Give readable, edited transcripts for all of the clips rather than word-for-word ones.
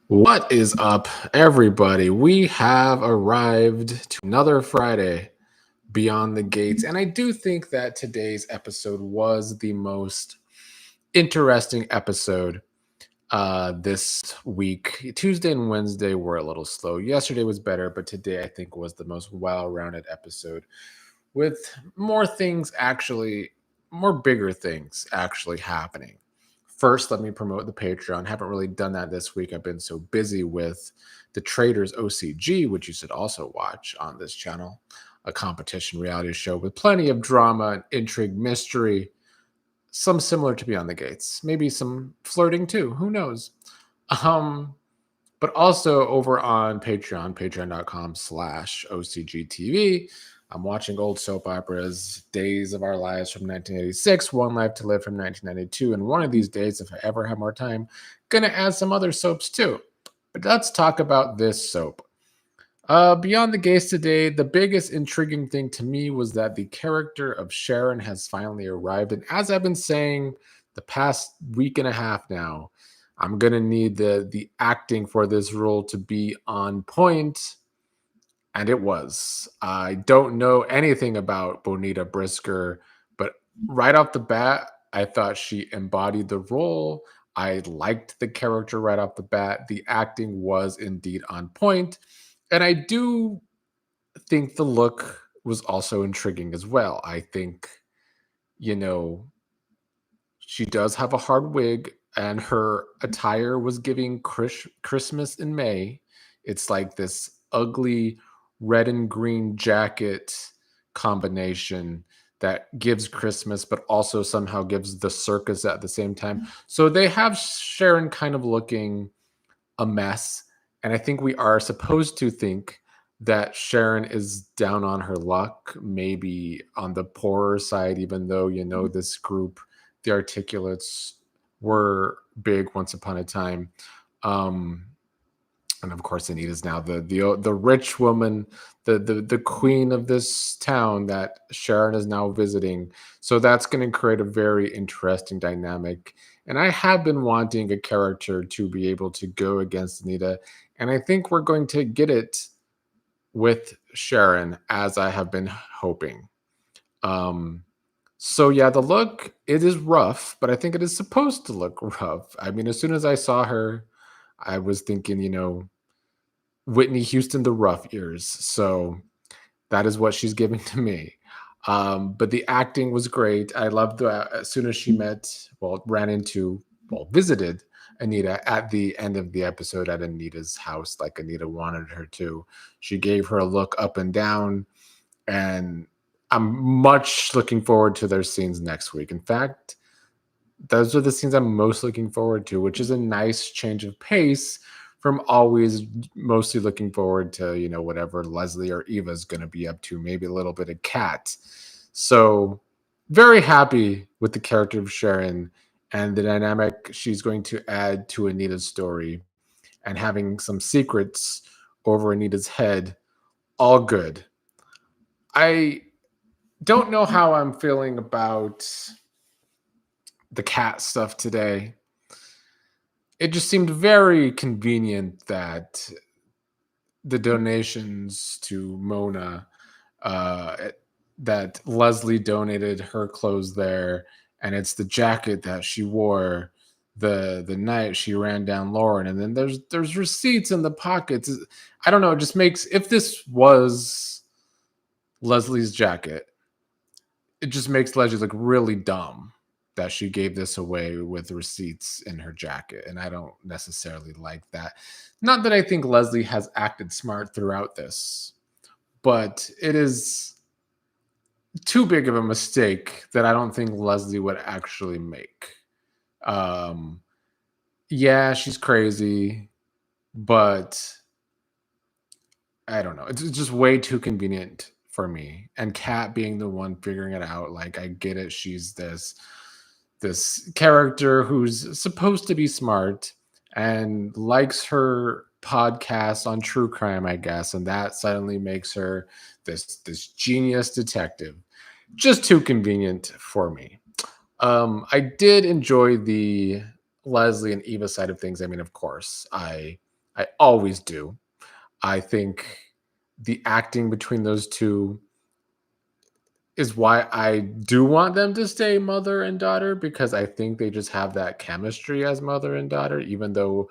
What is up, everybody? We have arrived to another Friday beyond the gates, and I do think that today's episode was the most interesting episode this week. Tuesday and Wednesday were a little slow. Yesterday was better, but today I think was the most well-rounded episode with more things actually, more bigger things actually happening. First, let me promote the Patreon. Haven't really done that this week. I've been so busy with the Traders OCG, which you should also watch on this channel, a competition reality show with plenty of drama, intrigue, mystery, some similar to Beyond the Gates, maybe some flirting too. Who knows? Um, but also over on Patreon, patreon.com/OCGTV. I'm watching old soap operas, Days of Our Lives from 1986, One Life to Live from 1992, and one of these days, if I ever have more time, gonna add some other soaps too. But let's talk about this soap. Beyond the Gates today, the biggest intriguing thing to me was that the character of Sharon has finally arrived. And as I've been saying the past week and a half now, I'm gonna need the acting for this role to be on point, and it was. I don't know anything about Bonita Brisker, but right off the bat, I thought she embodied the role. I liked the character right off the bat. The acting was indeed on point, and I do think the look was also intriguing as well. I think, you know, she does have a hard wig, and her attire was giving Christmas in May. It's like this ugly red and green jacket combination that gives Christmas, but also somehow gives the circus at the same time. So they have Sharon kind of looking a mess. And I think we are supposed to think that Sharon is down on her luck, maybe on the poorer side, even though, this group, the Articulates, were big once upon a time. Um, and of course, Anita's now the rich woman, the queen of this town that Sharon is now visiting. So that's going to create a very interesting dynamic. And I have been wanting a character to be able to go against Anita, and I think we're going to get it with Sharon, as I have been hoping. Um, so yeah, the look, it is rough, but I think it is supposed to look rough. I mean, as soon as I saw her, I was thinking, Whitney Houston, the rough ears. So that is what she's giving to me. But the acting was great. I loved as soon as she ran into, visited Anita at the end of the episode at Anita's house, like Anita wanted her to. She gave her a look up and down, and I'm much looking forward to their scenes next week. In fact, those are the scenes I'm most looking forward to, which is a nice change of pace from always mostly looking forward to, whatever Leslie or Eva's going to be up to, maybe a little bit of Kat. So, very happy with the character of Sharon and the dynamic she's going to add to Anita's story, and having some secrets over Anita's head. All good. I don't know how I'm feeling about the Kat stuff today. It just seemed very convenient that the donations to Mona, uh, that Leslie donated her clothes there, and it's the jacket that she wore the night she ran down Lauren, and then there's receipts in the pockets. I don't know. It just makes, if this was Leslie's jacket, it just makes Leslie look really dumb that she gave this away with receipts in her jacket. And I don't necessarily like that. Not that I think Leslie has acted smart throughout this, but it is too big of a mistake that I don't think Leslie would actually make. Um, yeah, she's crazy, but I don't know. It's just way too convenient for me. And Kat being the one figuring it out, like, I get it. She's this character who's supposed to be smart and likes her podcast on true crime, I guess, and that suddenly makes her this genius detective. Just too convenient for me. I did enjoy the Leslie and Eva side of things. I mean, of course, I I always do. I think the acting between those two is why I do want them to stay mother and daughter, because I think they just have that chemistry as mother and daughter, even though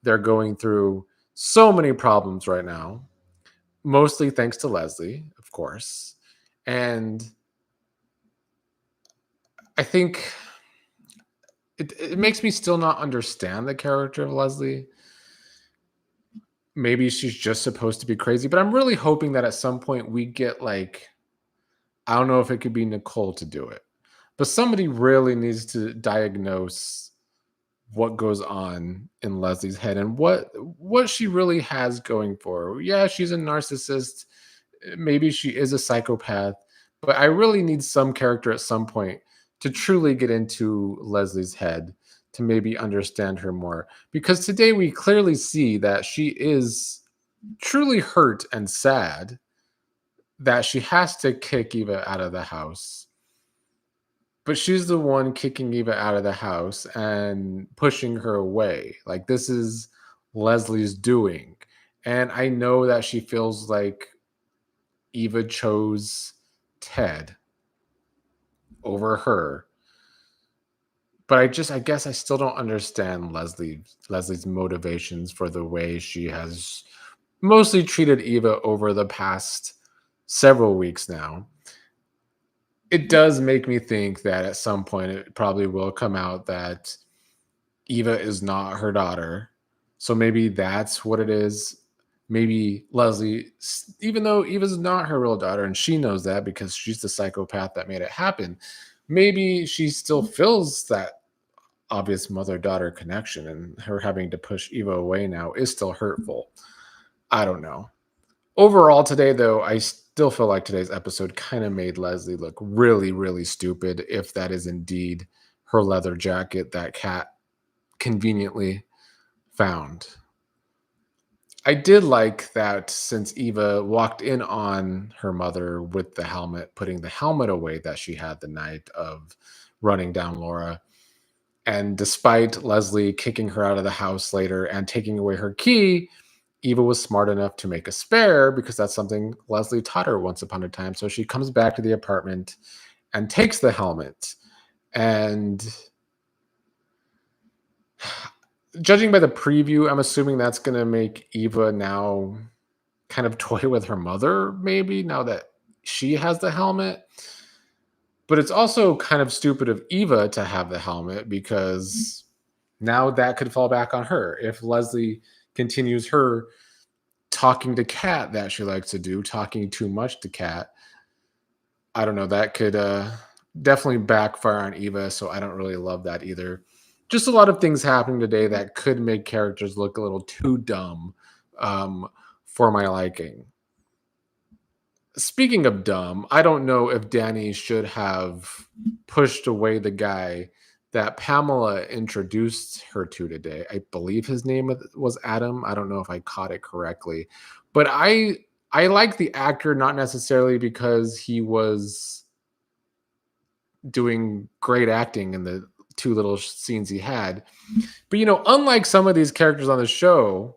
they're going through so many problems right now, mostly thanks to Leslie, of course. And I think it makes me still not understand the character of Leslie. Maybe she's just supposed to be crazy, but I'm really hoping that at some point we get like, I don't know if it could be Nicole to do it, but somebody really needs to diagnose what goes on in Leslie's head and what she really has going for her. Yeah, she's a narcissist. Maybe she is a psychopath, but I really need some character at some point to truly get into Leslie's head to maybe understand her more. Because today we clearly see that she is truly hurt and sad that she has to kick Eva out of the house. But she's the one kicking Eva out of the house and pushing her away. Like, this is Leslie's doing. And I know that she feels like Eva chose Ted over her. But I guess I still don't understand Leslie's motivations for the way she has mostly treated Eva over the past several weeks now. It does make me think that at some point it probably will come out that Eva is not her daughter. So maybe that's what it is. Maybe Leslie, even though Eva's not her real daughter, and she knows that because she's the psychopath that made it happen, maybe she still feels that obvious mother daughter connection, and her having to push Eva away now is still hurtful. I don't know. Overall, today, though, I still feel like today's episode kind of made Leslie look really, really stupid, if that is indeed her leather jacket that Kat conveniently found. I did like that since Eva walked in on her mother with the helmet, putting the helmet away that she had the night of running down Laura. And despite Leslie kicking her out of the house later and taking away her key, Eva was smart enough to make a spare because that's something Leslie taught her once upon a time. So she comes back to the apartment and takes the helmet. And judging by the preview, I'm assuming that's going to make Eva now kind of toy with her mother, maybe, now that she has the helmet. But it's also kind of stupid of Eva to have the helmet because now that could fall back on her. If Leslie continues her talking to Kat that she likes to do, talking too much to Kat, I don't know, that could definitely backfire on Eva. So I don't really love that either. Just a lot of things happening today that could make characters look a little too dumb for my liking. Speaking of dumb, I don't know if Dani should have pushed away the guy that Pamela introduced her to today. I believe his name was Adam. I don't know if I caught it correctly, but I like the actor, not necessarily because he was doing great acting in the two little scenes he had, but unlike some of these characters on the show,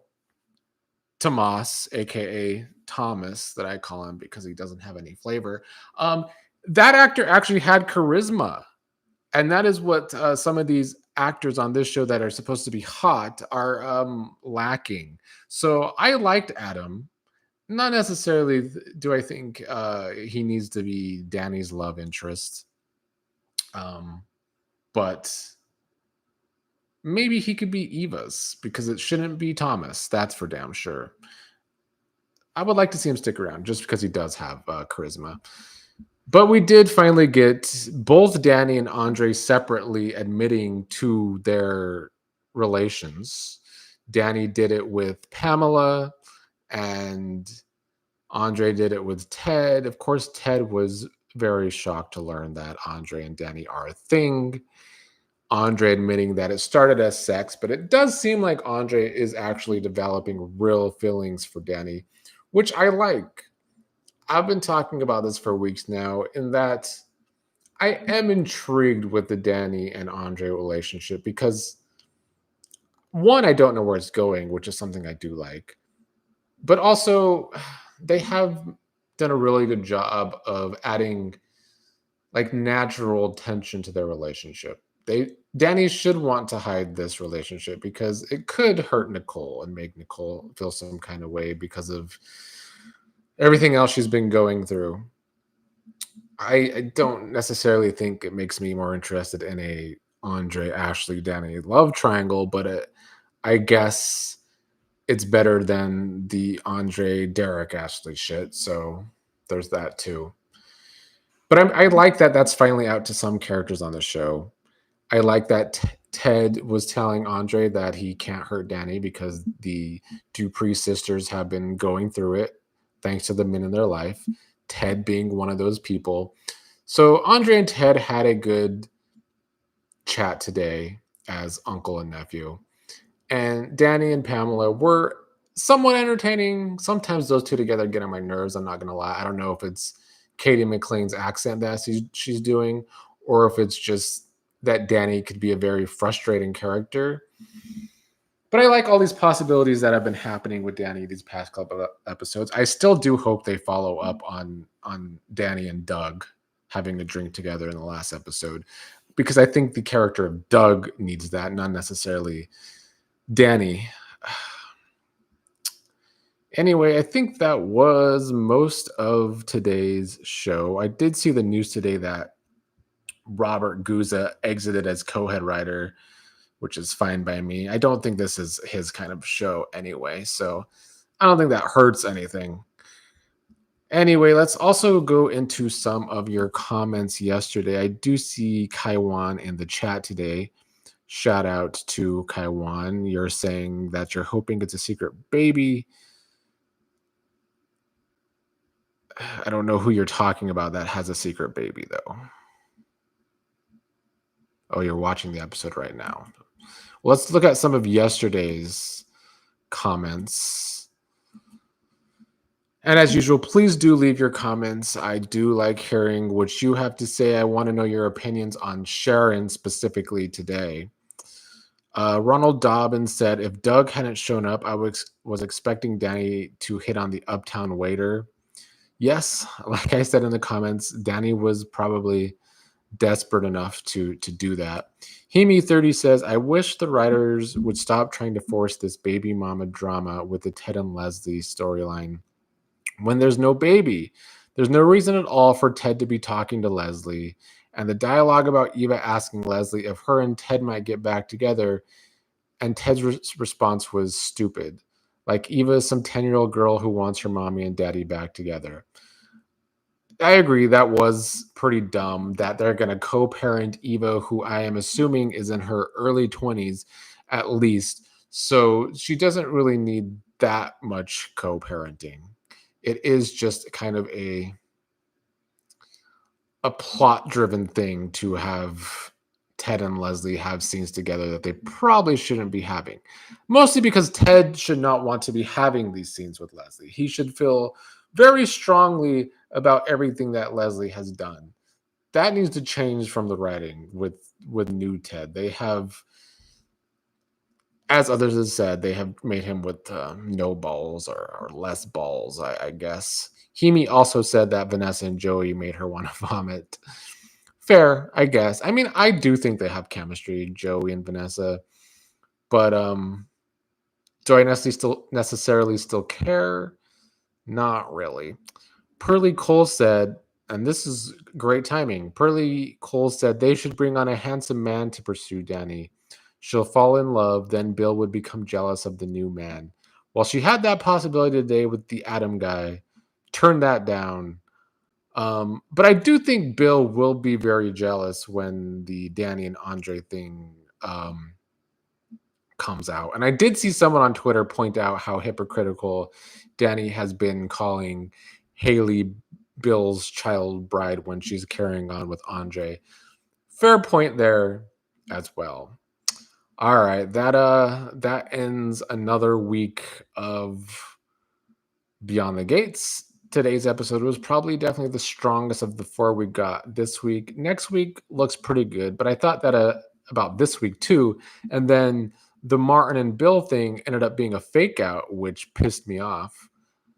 Tomas, aka Thomas, that I call him because he doesn't have any flavor. That actor actually had charisma, and that is what some of these actors on this show that are supposed to be hot are lacking. So I liked Adam. Not necessarily do I think he needs to be Dani's love interest, but maybe he could be Eva's because it shouldn't be Thomas. That's for damn sure. I would like to see him stick around just because he does have charisma. But we did finally get both Dani and Andre separately admitting to their relations. Dani did it with Pamela, and Andre did it with Ted. Of course, Ted was very shocked to learn that Andre and Dani are a thing. Andre admitting that it started as sex, but it does seem like Andre is actually developing real feelings for Dani, which I like. I've been talking about this for weeks now, in that I am intrigued with the Dani and Andre relationship because one, I don't know where it's going, which is something I do like. But also, they have done a really good job of adding like natural tension to their relationship. Danny should want to hide this relationship because it could hurt Nicole and make Nicole feel some kind of way because of everything else she's been going through. I don't necessarily think it makes me more interested in a Andre, Ashley, Danny love triangle, but I guess it's better than the Andre, Derek, Ashley shit. So there's that too. But I like that that's finally out to some characters on the show. I like that Ted was telling Andre that he can't hurt Danny because the Dupree sisters have been going through it thanks to the men in their life. Ted being one of those people. So Andre and Ted had a good chat today as uncle and nephew. And Danny and Pamela were somewhat entertaining. Sometimes those two together get on my nerves. I'm not going to lie. I don't know if it's Katie McLean's accent that she's doing, or if it's just that Danny could be a very frustrating character. But I like all these possibilities that have been happening with Danny these past couple of episodes. I still do hope they follow up on Danny and Doug having a drink together in the last episode, because I think the character of Doug needs that, not necessarily Danny. Anyway, I think that was most of today's show. I did see the news today that Robert Guza exited as co-head writer, which is fine by me. I don't think this is his kind of show anyway, so I don't think that hurts anything. Anyway, let's also go into some of your comments yesterday. I do see Kaiwan in the chat today. Shout out to Kaiwan. You're saying that you're hoping it's a secret baby. I don't know who you're talking about that has a secret baby, though. Oh, you're watching the episode right now. Well, let's look at some of yesterday's comments. And as usual, please do leave your comments. I do like hearing what you have to say. I want to know your opinions on Sharon specifically today. Ronald Dobbins said, if Doug hadn't shown up, I was expecting Danny to hit on the uptown waiter. Yes, like I said in the comments, Danny was probably desperate enough to do that. Hemi30 says, I wish the writers would stop trying to force this baby mama drama with the Ted and Leslie storyline. When there's no baby, there's no reason at all for Ted to be talking to Leslie. And the dialogue about Eva asking Leslie if her and Ted might get back together, and Ted's response was stupid. Like Eva is some 10-year-old girl who wants her mommy and daddy back together. I agree, that was pretty dumb that they're going to co-parent Eva, who I am assuming is in her early 20s at least. So she doesn't really need that much co-parenting. It is just kind of a plot-driven thing to have Ted and Leslie have scenes together that they probably shouldn't be having. Mostly because Ted should not want to be having these scenes with Leslie. He should feel very strongly about everything that Leslie has done. That needs to change from the writing with new Ted. They have, as others have said, they have made him with no balls or less balls, I guess. Hemi also said that Vanessa and Joey made her want to vomit. Fair, I guess. I mean, I do think they have chemistry, Joey and Vanessa. But do I necessarily still care? Not really. Pearly Cole said, and this is great timing. Pearly Cole said they should bring on a handsome man to pursue Danny. She'll fall in love, then Bill would become jealous of the new man. Well, she had that possibility today with the Adam guy. Turned that down. But I do think Bill will be very jealous when the Dani and Andre thing comes out. And I did see someone on Twitter point out how hypocritical Dani has been calling Haley Bill's child bride when she's carrying on with Andre. Fair point there as well. All right, that ends another week of Beyond the Gates. Today's episode was probably definitely the strongest of the 4 we got this week. Next week looks pretty good, but I thought that about this week too. And then the Martin and Bill thing ended up being a fake out, which pissed me off.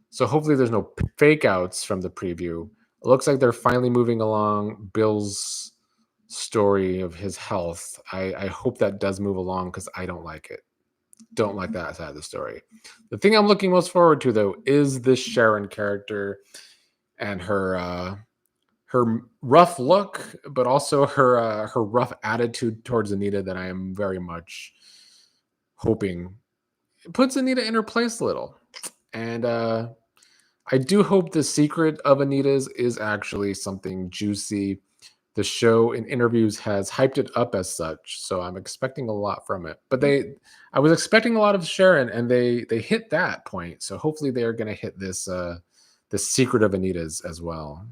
So hopefully there's no fake outs from the preview. It looks like they're finally moving along Bill's story of his health. I hope that does move along because I don't like it. Don't like that side of the story. The thing I'm looking most forward to, though, is this Sharon character and her rough look, but also her rough attitude towards Anita that I am very much hoping puts Anita in her place a little. And I do hope the secret of Anita's is actually something juicy. The show in interviews has hyped it up as such, so I'm expecting a lot from it. But I was expecting a lot of Sharon, and they hit that point. So hopefully they are going to hit this the secret of Anita's as well.